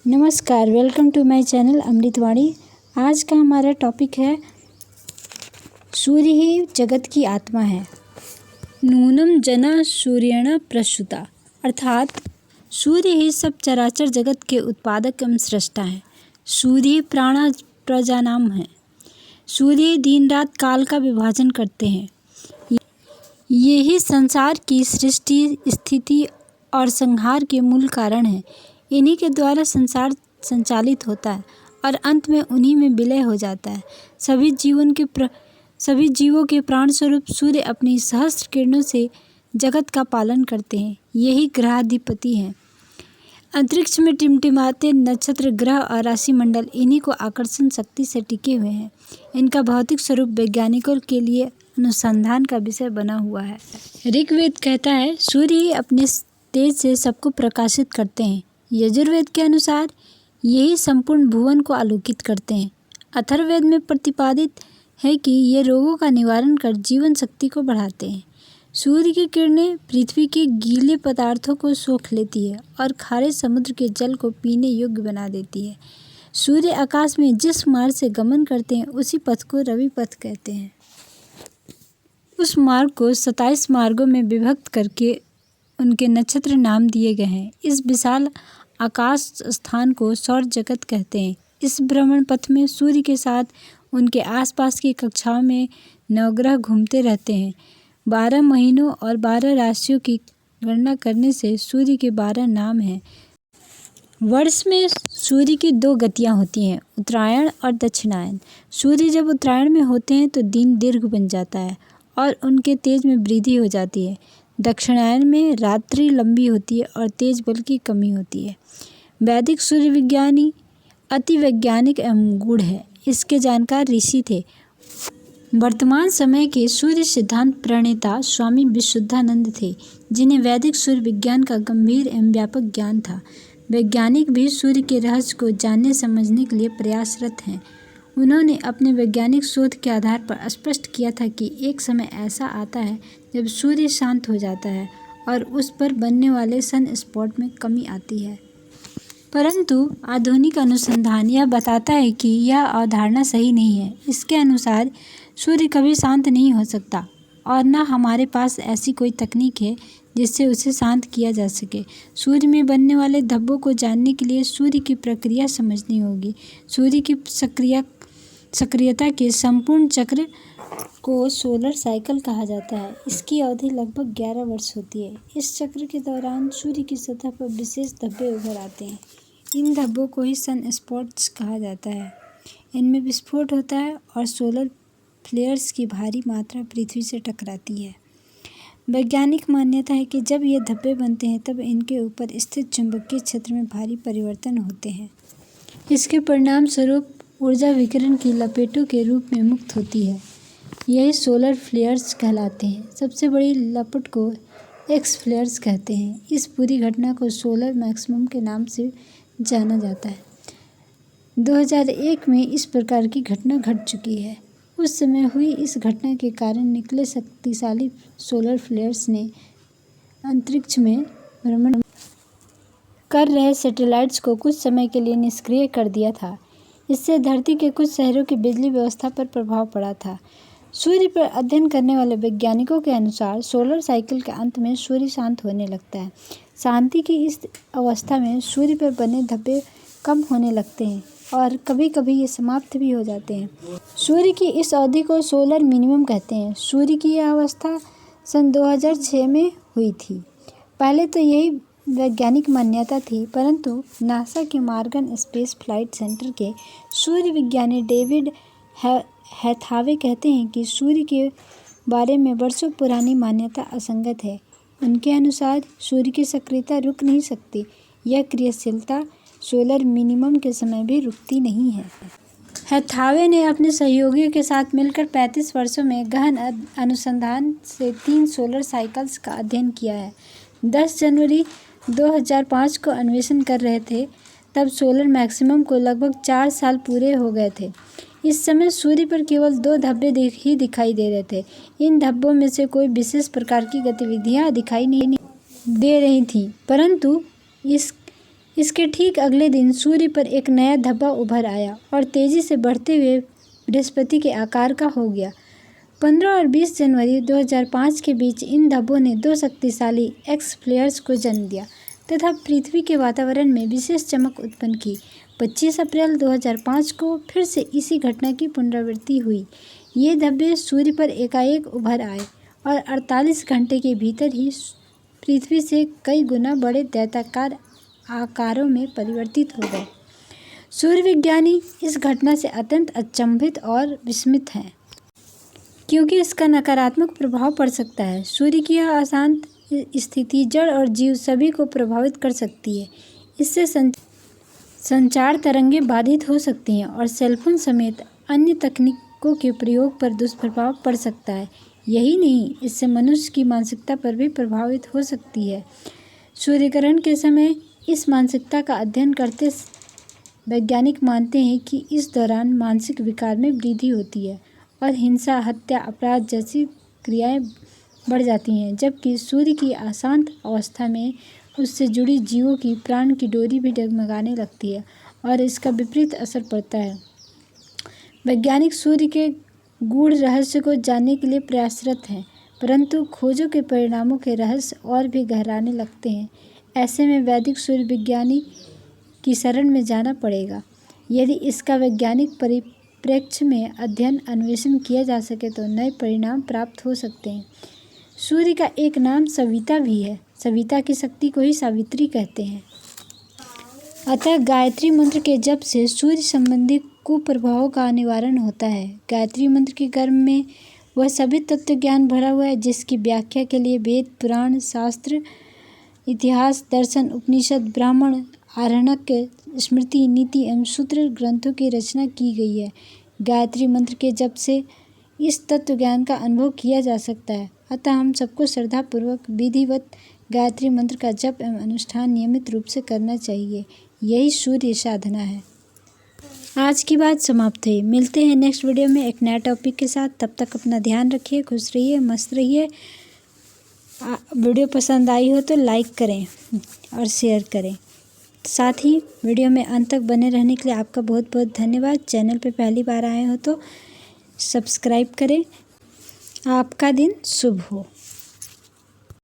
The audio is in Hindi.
नमस्कार, वेलकम टू माय चैनल अमृतवाणी। आज का हमारा टॉपिक है सूर्य ही जगत की आत्मा है। नूनम जना सूर्येण प्रसूता, अर्थात सूर्य ही सब चराचर जगत के उत्पादक एवं सृष्टा है। सूर्य ही प्राण प्रजानाम है। सूर्य ही दिन रात काल का विभाजन करते हैं। ये ही संसार की सृष्टि, स्थिति और संहार के मूल कारण है। इन्हीं के द्वारा संसार संचालित होता है और अंत में उन्हीं में विलय हो जाता है। सभी जीवों के प्राण स्वरूप सूर्य अपनी सहस्त्र किरणों से जगत का पालन करते हैं। यही ग्रहाधिपति हैं। अंतरिक्ष में टिमटिमाते नक्षत्र, ग्रह और राशि मंडल इन्हीं को आकर्षण शक्ति से टिके हुए हैं। इनका भौतिक स्वरूप वैज्ञानिकों के लिए अनुसंधान का विषय बना हुआ है। ऋग्वेद कहता है सूर्य ही अपने तेज से सबको प्रकाशित करते हैं। यजुर्वेद के अनुसार यही संपूर्ण भुवन को आलोकित करते हैं। अथर्ववेद में प्रतिपादित है कि ये रोगों का निवारण कर जीवन शक्ति को बढ़ाते हैं। सूर्य की किरणें पृथ्वी के गीले पदार्थों को सोख लेती है और खारे समुद्र के जल को पीने योग्य बना देती है। सूर्य आकाश में जिस मार्ग से गमन करते हैं उसी पथ को रवि पथ कहते हैं। उस मार्ग को 27 मार्गों में विभक्त करके उनके नक्षत्र नाम दिए गए हैं। इस विशाल आकाश स्थान को सौर जगत कहते हैं। इस भ्रमण पथ में सूर्य के साथ उनके आसपास की कक्षाओं में नवग्रह घूमते रहते हैं। 12 महीनों और 12 राशियों की गणना करने से सूर्य के 12 नाम हैं। वर्ष में सूर्य की 2 गतियां होती हैं, उत्तरायण और दक्षिणायन। सूर्य जब उत्तरायण में होते हैं तो दिन दीर्घ बन जाता है और उनके तेज में वृद्धि हो जाती है। दक्षिणायन में रात्रि लंबी होती है और तेज बल की कमी होती है। वैदिक सूर्य विज्ञानी अति वैज्ञानिक एवं गूढ़ है। इसके जानकार ऋषि थे। वर्तमान समय के सूर्य सिद्धांत प्रणेता स्वामी विशुद्धानंद थे, जिन्हें वैदिक सूर्य विज्ञान का गंभीर एवं व्यापक ज्ञान था। वैज्ञानिक भी सूर्य के रहस्य को जानने समझने के लिए प्रयासरत हैं। उन्होंने अपने वैज्ञानिक शोध के आधार पर स्पष्ट किया था कि एक समय ऐसा आता है जब सूर्य शांत हो जाता है और उस पर बनने वाले सन स्पॉट में कमी आती है। परंतु आधुनिक अनुसंधान यह बताता है कि यह अवधारणा सही नहीं है। इसके अनुसार सूर्य कभी शांत नहीं हो सकता और न हमारे पास ऐसी कोई तकनीक है जिससे उसे शांत किया जा सके। सूर्य में बनने वाले धब्बों को जानने के लिए सूर्य की प्रक्रिया समझनी होगी। सूर्य की सक्रियता के संपूर्ण चक्र को सोलर साइकिल कहा जाता है। इसकी अवधि लगभग 11 वर्ष होती है। इस चक्र के दौरान सूर्य की सतह पर विशेष धब्बे उभर आते हैं। इन धब्बों को ही सन स्पॉट्स कहा जाता है। इनमें विस्फोट होता है और सोलर फ्लेयर्स की भारी मात्रा पृथ्वी से टकराती है। वैज्ञानिक मान्यता है कि जब ये धब्बे बनते हैं तब इनके ऊपर स्थित चुंबकीय क्षेत्र में भारी परिवर्तन होते हैं। इसके परिणाम स्वरूप ऊर्जा विकिरण की लपेटों के रूप में मुक्त होती है। यही सोलर फ्लेयर्स कहलाते हैं। सबसे बड़ी लपट को एक्स फ्लेयर्स कहते हैं। इस पूरी घटना को सोलर मैक्सिमम के नाम से जाना जाता है। 2001 में इस प्रकार की घटना घट चुकी है। उस समय हुई इस घटना के कारण निकले शक्तिशाली सोलर फ्लेयर्स ने अंतरिक्ष में भ्रमण कर रहे सैटेलाइट्स को कुछ समय के लिए निष्क्रिय कर दिया था। इससे धरती के कुछ शहरों की बिजली व्यवस्था पर प्रभाव पड़ा था। सूर्य पर अध्ययन करने वाले वैज्ञानिकों के अनुसार सोलर साइकिल के अंत में सूर्य शांत होने लगता है। शांति की इस अवस्था में सूर्य पर बने धब्बे कम होने लगते हैं और कभी कभी ये समाप्त भी हो जाते हैं। सूर्य की इस अवधि को सोलर मिनिमम कहते हैं। सूर्य की यह अवस्था सन 2006 में हुई थी। पहले तो यही वैज्ञानिक मान्यता थी, परंतु नासा के मॉर्गन स्पेस फ्लाइट सेंटर के सूर्य विज्ञानी डेविड हैथावे कहते हैं कि सूर्य के बारे में वर्षों पुरानी मान्यता असंगत है। उनके अनुसार सूर्य की सक्रियता रुक नहीं सकती। यह क्रियाशीलता सोलर मिनिमम के समय भी रुकती नहीं है। हैथावे ने अपने सहयोगियों के साथ मिलकर 35 वर्षों में गहन अनुसंधान से 3 सोलर साइकिल्स का अध्ययन किया है। 10 जनवरी 2005 को अन्वेषण कर रहे थे, तब सोलर मैक्सिमम को लगभग 4 साल पूरे हो गए थे। इस समय सूर्य पर केवल 2 धब्बे ही दिखाई दे रहे थे। इन धब्बों में से कोई विशेष प्रकार की गतिविधियां दिखाई नहीं दे रही थी, परंतु इसके ठीक अगले दिन सूर्य पर एक नया धब्बा उभर आया और तेजी से बढ़ते हुए बृहस्पति के आकार का हो गया। 15 और 20 जनवरी 2005 के बीच इन धब्बों ने 2 शक्तिशाली एक्स फ्लेयर्स को जन्म दिया तथा पृथ्वी के वातावरण में विशेष चमक उत्पन्न की। 25 अप्रैल 2005 को फिर से इसी घटना की पुनरावृत्ति हुई। ये धब्बे सूर्य पर एकाएक उभर आए और 48 घंटे के भीतर ही पृथ्वी से कई गुना बड़े दैत्याकार आकारों में परिवर्तित हो गए। सूर्य विज्ञानी इस घटना से अत्यंत अचंभित और विस्मित हैं, क्योंकि इसका नकारात्मक प्रभाव पड़ सकता है। सूर्य की यह अशांत स्थिति जड़ और जीव सभी को प्रभावित कर सकती है। इससे संचार तरंगें बाधित हो सकती हैं और सेलफोन समेत अन्य तकनीकों के प्रयोग पर दुष्प्रभाव पड़ सकता है। यही नहीं, इससे मनुष्य की मानसिकता पर भी प्रभावित हो सकती है। सूर्यग्रहण के समय इस मानसिकता का अध्ययन करते वैज्ञानिक मानते हैं कि इस दौरान मानसिक विकार में वृद्धि होती है और हिंसा, हत्या, अपराध जैसी क्रियाएं बढ़ जाती हैं, जबकि सूर्य की अशांत अवस्था में उससे जुड़ी जीवों की प्राण की डोरी भी डगमगाने लगती है और इसका विपरीत असर पड़ता है। वैज्ञानिक सूर्य के गूढ़ रहस्य को जानने के लिए प्रयासरत हैं, परंतु खोजों के परिणामों के रहस्य और भी गहराने लगते हैं। ऐसे में वैदिक सूर्य विज्ञानी की शरण में जाना पड़ेगा। यदि इसका वैज्ञानिक परिप्रेक्ष्य में अध्ययन अन्वेषण किया जा सके तो नए परिणाम प्राप्त हो सकते हैं। सूर्य का एक नाम सविता भी है। सविता की शक्ति को ही सावित्री कहते हैं। अतः गायत्री मंत्र के जप से सूर्य संबंधी कुप्रभावों का निवारण होता है। गायत्री मंत्र के गर्भ में वह सभी तत्व ज्ञान भरा हुआ है जिसकी व्याख्या के लिए वेद, पुराण, शास्त्र, इतिहास, दर्शन, उपनिषद, ब्राह्मण, आरण्यक, स्मृति, नीति एवं सूत्र ग्रंथों की रचना की गई है। गायत्री मंत्र के जप से इस तत्व ज्ञान का अनुभव किया जा सकता है। अतः हम सबको श्रद्धापूर्वक विधिवत गायत्री मंत्र का जप एवं अनुष्ठान नियमित रूप से करना चाहिए। यही सूर्य साधना है। आज की बात समाप्त हुई। मिलते हैं नेक्स्ट वीडियो में एक नया टॉपिक के साथ। तब तक अपना ध्यान रखिए, खुश रहिए, मस्त रहिए। वीडियो पसंद आई हो तो लाइक करें और शेयर करें। साथ ही वीडियो में अंत तक बने रहने के लिए आपका बहुत बहुत धन्यवाद। चैनल पे पहली बार आए हो तो सब्सक्राइब करें। आपका दिन शुभ हो।